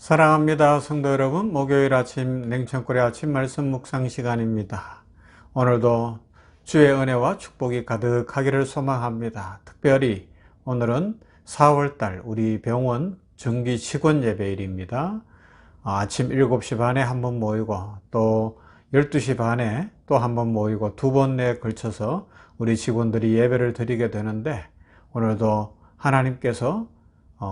사랑합니다. 성도 여러분, 목요일 아침 냉천골의 아침 말씀 묵상 시간입니다. 오늘도 주의 은혜와 축복이 가득하기를 소망합니다. 특별히 오늘은 4월달 우리 병원 정기 직원 예배일입니다. 아침 7시 반에 한번 모이고 또 12시 반에 또 한번 모이고 두 번에 걸쳐서 우리 직원들이 예배를 드리게 되는데, 오늘도 하나님께서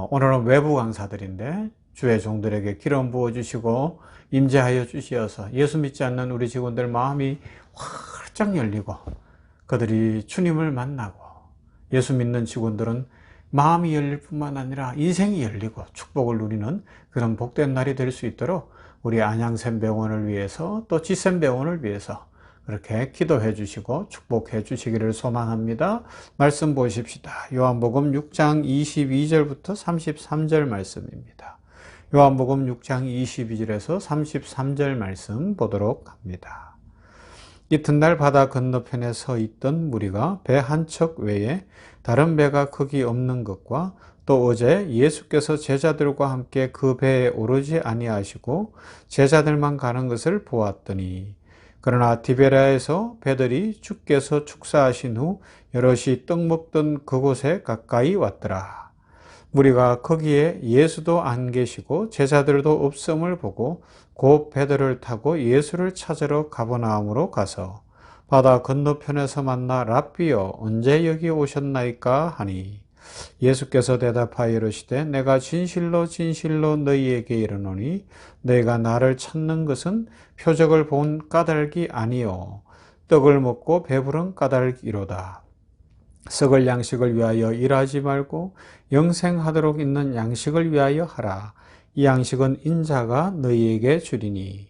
오늘은 외부 강사들인데 주의 종들에게 기름 부어주시고 임재하여 주시어서 예수 믿지 않는 우리 직원들 마음이 활짝 열리고 그들이 주님을 만나고, 예수 믿는 직원들은 마음이 열릴 뿐만 아니라 인생이 열리고 축복을 누리는 그런 복된 날이 될 수 있도록 우리 안양샘 병원을 위해서 또 지샘 병원을 위해서 그렇게 기도해 주시고 축복해 주시기를 소망합니다. 말씀 보십시다. 요한복음 6장 22절부터 33절 말씀입니다. 요한복음 6장 22절에서 33절 말씀 보도록 합니다. 이튿날 바다 건너편에 서 있던 무리가 배 한 척 외에 다른 배가 거기 없는 것과 또 어제 예수께서 제자들과 함께 그 배에 오르지 아니하시고 제자들만 가는 것을 보았더니, 그러나 디베랴에서 배들이 주께서 축사하신 후 여럿이 떡 먹던 그곳에 가까이 왔더라. 무리가 거기에 예수도 안 계시고 제자들도 없음을 보고 곧 배들을 타고 예수를 찾으러 가버나움으로 가서 바다 건너편에서 만나 랍비여 언제 여기 오셨나이까 하니, 예수께서 대답하여 이르시되 내가 진실로 진실로 너희에게 이르노니 너희가 나를 찾는 것은 표적을 본 까닭이 아니요 떡을 먹고 배부른 까닭이로다. 썩을 양식을 위하여 일하지 말고 영생하도록 있는 양식을 위하여 하라. 이 양식은 인자가 너희에게 주리니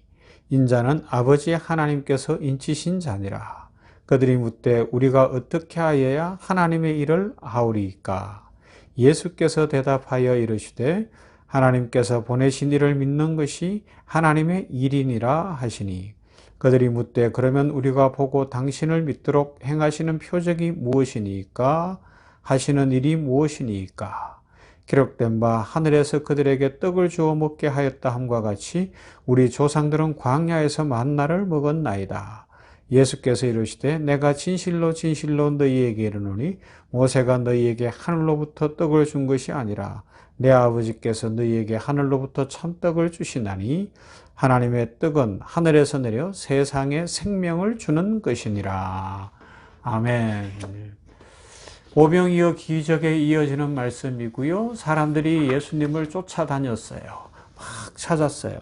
인자는 아버지 하나님께서 인치신 자니라. 그들이 묻되 우리가 어떻게 하여야 하나님의 일을 하오리이까? 예수께서 대답하여 이르시되 하나님께서 보내신 이를 믿는 것이 하나님의 일이니라 하시니, 그들이 묻되 그러면 우리가 보고 당신을 믿도록 행하시는 표적이 무엇이니까? 하시는 일이 무엇이니까? 기록된 바 하늘에서 그들에게 떡을 주어 먹게 하였다 함과 같이 우리 조상들은 광야에서 만나를 먹었나이다. 예수께서 이르시되 내가 진실로 진실로 너희에게 이르노니 모세가 너희에게 하늘로부터 떡을 준 것이 아니라 내 아버지께서 너희에게 하늘로부터 참떡을 주시나니, 하나님의 떡은 하늘에서 내려 세상에 생명을 주는 것이니라. 아멘. 오병이어 기적에 이어지는 말씀이고요. 사람들이 예수님을 쫓아다녔어요. 막 찾았어요.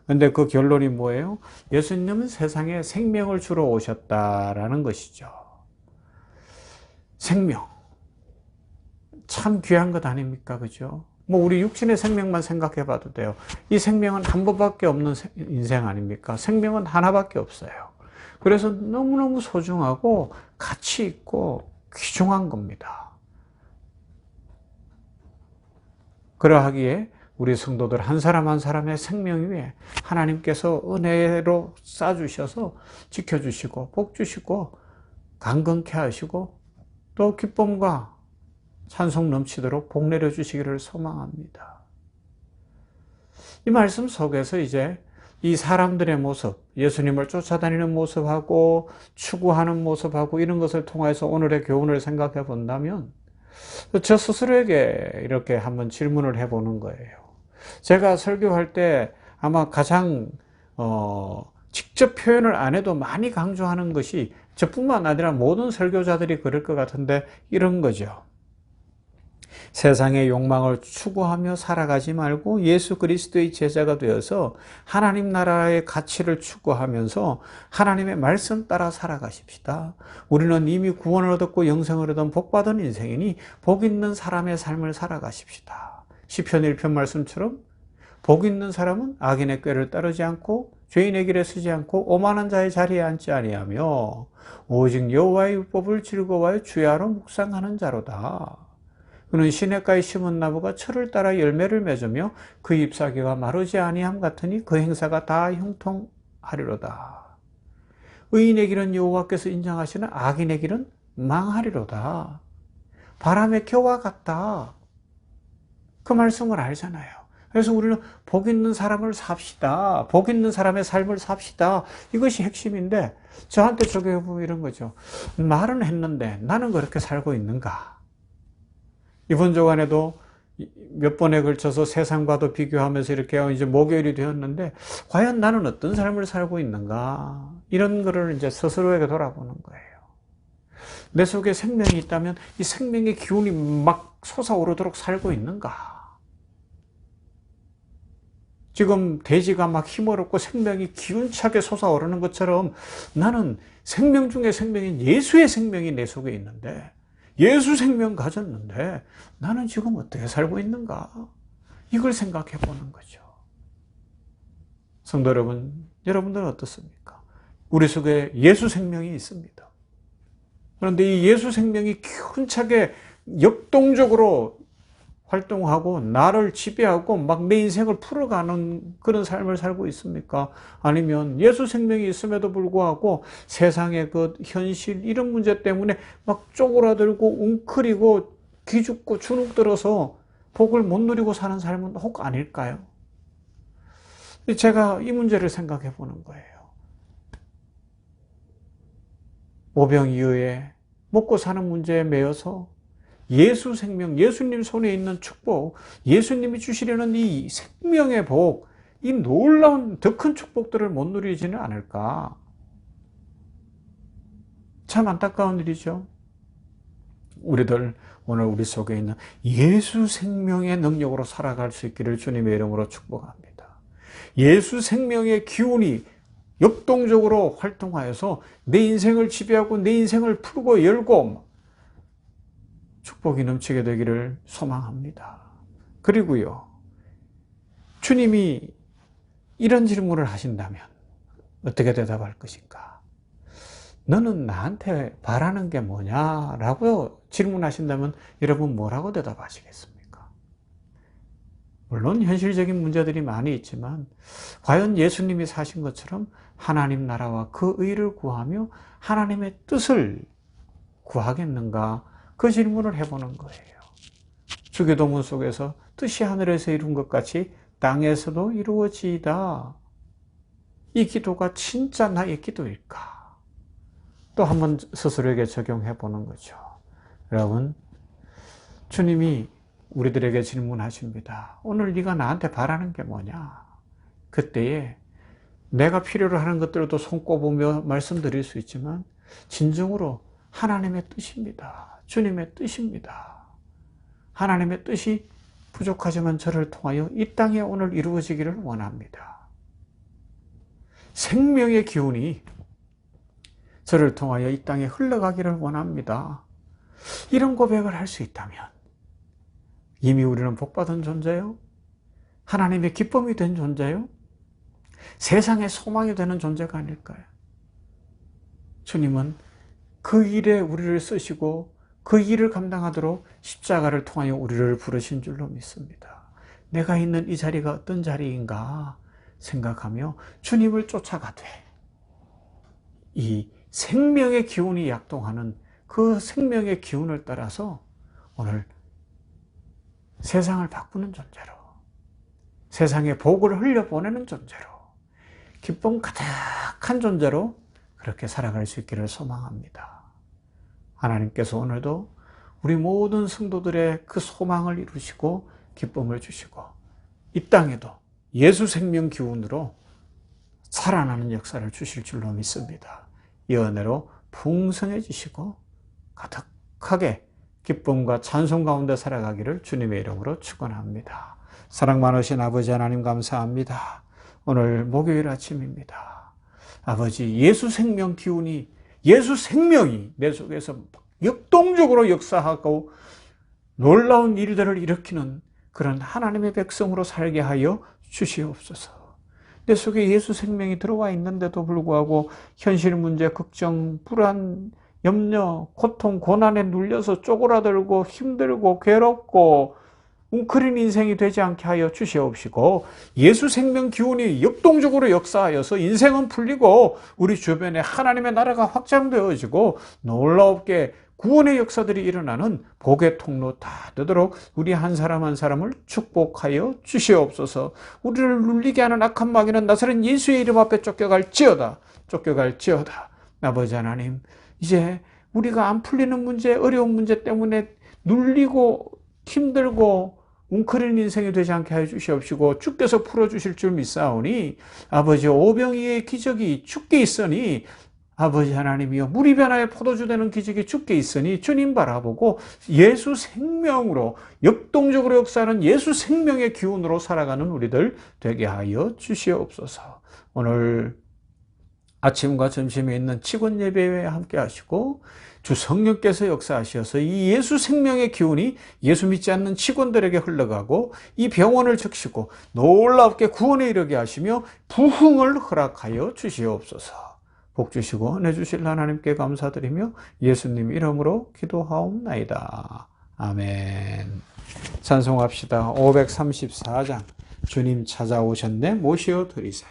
근데 그 결론이 뭐예요? 예수님은 세상에 생명을 주러 오셨다라는 것이죠. 생명. 참 귀한 것 아닙니까? 그죠? 뭐 우리 육신의 생명만 생각해 봐도 돼요. 이 생명은 한 번밖에 없는 인생 아닙니까? 생명은 하나밖에 없어요. 그래서 너무너무 소중하고 가치 있고 귀중한 겁니다. 그러하기에 우리 성도들 한 사람 한 사람의 생명 위에 하나님께서 은혜로 쌓아주셔서 지켜주시고 복 주시고 강건케 하시고 또 기쁨과 찬송 넘치도록 복 내려주시기를 소망합니다. 이 말씀 속에서 이제 이 사람들의 모습, 예수님을 쫓아다니는 모습하고 추구하는 모습하고 이런 것을 통해서 오늘의 교훈을 생각해 본다면, 저 스스로에게 이렇게 한번 질문을 해보는 거예요. 제가 설교할 때 아마 가장 직접 표현을 안 해도 많이 강조하는 것이, 저뿐만 아니라 모든 설교자들이 그럴 것 같은데, 이런 거죠. 세상의 욕망을 추구하며 살아가지 말고 예수 그리스도의 제자가 되어서 하나님 나라의 가치를 추구하면서 하나님의 말씀 따라 살아가십시다. 우리는 이미 구원을 얻었고 영생을 얻은 복받은 인생이니 복 있는 사람의 삶을 살아가십시다. 시편 1편 말씀처럼 복 있는 사람은 악인의 꾀를 따르지 않고 죄인의 길에 서지 않고 오만한 자의 자리에 앉지 아니하며 오직 여호와의 율법을 즐거워하여 주야로 묵상하는 자로다. 그는 시냇가에 심은 나무가 철을 따라 열매를 맺으며 그 잎사귀가 마르지 아니함 같으니 그 행사가 다 형통하리로다. 의인의 길은 여호와께서 인정하시는 악인의 길은 망하리로다. 바람의 겨와 같다. 그 말씀을 알잖아요. 그래서 우리는 복 있는 사람을 삽시다. 복 있는 사람의 삶을 삽시다. 이것이 핵심인데 저한테 적용해보면 이런 거죠. 말은 했는데 나는 그렇게 살고 있는가? 이번 주간에도 몇 번에 걸쳐서 세상과도 비교하면서 이렇게 이제 목요일이 되었는데 과연 나는 어떤 삶을 살고 있는가? 이런 거를 이제 스스로에게 돌아보는 거예요. 내 속에 생명이 있다면 이 생명의 기운이 막 솟아오르도록 살고 있는가? 지금 대지가 막 힘어렵고 생명이 기운차게 솟아오르는 것처럼 나는 생명 중에 생명인 예수의 생명이 내 속에 있는데 예수 생명 가졌는데 나는 지금 어떻게 살고 있는가? 이걸 생각해 보는 거죠. 성도 여러분, 여러분들은 어떻습니까? 우리 속에 예수 생명이 있습니다. 그런데 이 예수 생명이 기운차게 역동적으로 활동하고 나를 지배하고 막 내 인생을 풀어가는 그런 삶을 살고 있습니까? 아니면 예수 생명이 있음에도 불구하고 세상의 그 현실 이런 문제 때문에 막 쪼그라들고 웅크리고 기죽고 주눅들어서 복을 못 누리고 사는 삶은 혹 아닐까요? 제가 이 문제를 생각해 보는 거예요. 오병이어에 먹고 사는 문제에 매여서 예수 생명, 예수님 손에 있는 축복, 예수님이 주시려는 이 생명의 복, 이 놀라운 더 큰 축복들을 못 누리지는 않을까? 참 안타까운 일이죠. 우리들 오늘 우리 속에 있는 예수 생명의 능력으로 살아갈 수 있기를 주님의 이름으로 축복합니다. 예수 생명의 기운이 역동적으로 활동하여서 내 인생을 지배하고 내 인생을 풀고 열고 축복이 넘치게 되기를 소망합니다. 그리고요, 주님이 이런 질문을 하신다면 어떻게 대답할 것인가? 너는 나한테 바라는 게 뭐냐? 라고 질문하신다면 여러분 뭐라고 대답하시겠습니까? 물론 현실적인 문제들이 많이 있지만 과연 예수님이 사신 것처럼 하나님 나라와 그 의를 구하며 하나님의 뜻을 구하겠는가? 그 질문을 해보는 거예요. 주기도문 속에서 뜻이 하늘에서 이룬 것 같이 땅에서도 이루어지이다. 이 기도가 진짜 나의 기도일까? 또 한번 스스로에게 적용해 보는 거죠. 여러분, 주님이 우리들에게 질문하십니다. 오늘 네가 나한테 바라는 게 뭐냐? 그때에 내가 필요로 하는 것들도 손꼽으며 말씀드릴 수 있지만 진정으로 하나님의 뜻입니다. 주님의 뜻입니다. 하나님의 뜻이 부족하지만 저를 통하여 이 땅에 오늘 이루어지기를 원합니다. 생명의 기운이 저를 통하여 이 땅에 흘러가기를 원합니다. 이런 고백을 할 수 있다면 이미 우리는 복받은 존재요? 하나님의 기쁨이 된 존재요? 세상의 소망이 되는 존재가 아닐까요? 주님은 그 일에 우리를 쓰시고 그 일을 감당하도록 십자가를 통하여 우리를 부르신 줄로 믿습니다. 내가 있는 이 자리가 어떤 자리인가 생각하며 주님을 쫓아가되 이 생명의 기운이 약동하는 그 생명의 기운을 따라서 오늘 세상을 바꾸는 존재로, 세상에 복을 흘려보내는 존재로, 기쁨 가득한 존재로 그렇게 살아갈 수 있기를 소망합니다. 하나님께서 오늘도 우리 모든 성도들의 그 소망을 이루시고 기쁨을 주시고 이 땅에도 예수 생명 기운으로 살아나는 역사를 주실 줄로 믿습니다. 이 은혜로 풍성해지시고 가득하게 기쁨과 찬송 가운데 살아가기를 주님의 이름으로 축원합니다. 사랑 많으신 아버지 하나님 감사합니다. 오늘 목요일 아침입니다. 아버지, 예수 생명 기운이, 예수 생명이 내 속에서 역동적으로 역사하고 놀라운 일들을 일으키는 그런 하나님의 백성으로 살게 하여 주시옵소서. 내 속에 예수 생명이 들어와 있는데도 불구하고 현실 문제, 걱정, 불안, 염려, 고통, 고난에 눌려서 쪼그라들고 힘들고 괴롭고 웅크린 인생이 되지 않게 하여 주시옵시고 예수 생명 기운이 역동적으로 역사하여서 인생은 풀리고 우리 주변에 하나님의 나라가 확장되어지고 놀랍게 구원의 역사들이 일어나는 복의 통로 다 되도록 우리 한 사람 한 사람을 축복하여 주시옵소서. 우리를 눌리게 하는 악한 마귀는 나사렛 예수의 이름 앞에 쫓겨갈지어다. 아버지 하나님, 이제 우리가 안 풀리는 문제, 어려운 문제 때문에 눌리고 힘들고 웅크리는 인생이 되지 않게 해 주시옵시고 주께서 풀어주실 줄 믿사오니 아버지 오병이의 기적이 주께 있으니 아버지 하나님이여 물이 변하여 포도주 되는 기적이 주께 있으니 주님 바라보고 예수 생명으로 역동적으로 역사하는 예수 생명의 기운으로 살아가는 우리들 되게 하여 주시옵소서. 오늘 아침과 점심에 있는 직원 예배에 함께 하시고 주 성령께서 역사하셔서 이 예수 생명의 기운이 예수 믿지 않는 직원들에게 흘러가고 이 병원을 적시고 놀랍게 구원에 이르게 하시며 부흥을 허락하여 주시옵소서. 복 주시고 은혜 주실 하나님께 감사드리며 예수님 이름으로 기도하옵나이다. 아멘. 찬송합시다. 534장 주님 찾아오셨네 모시어 드리세.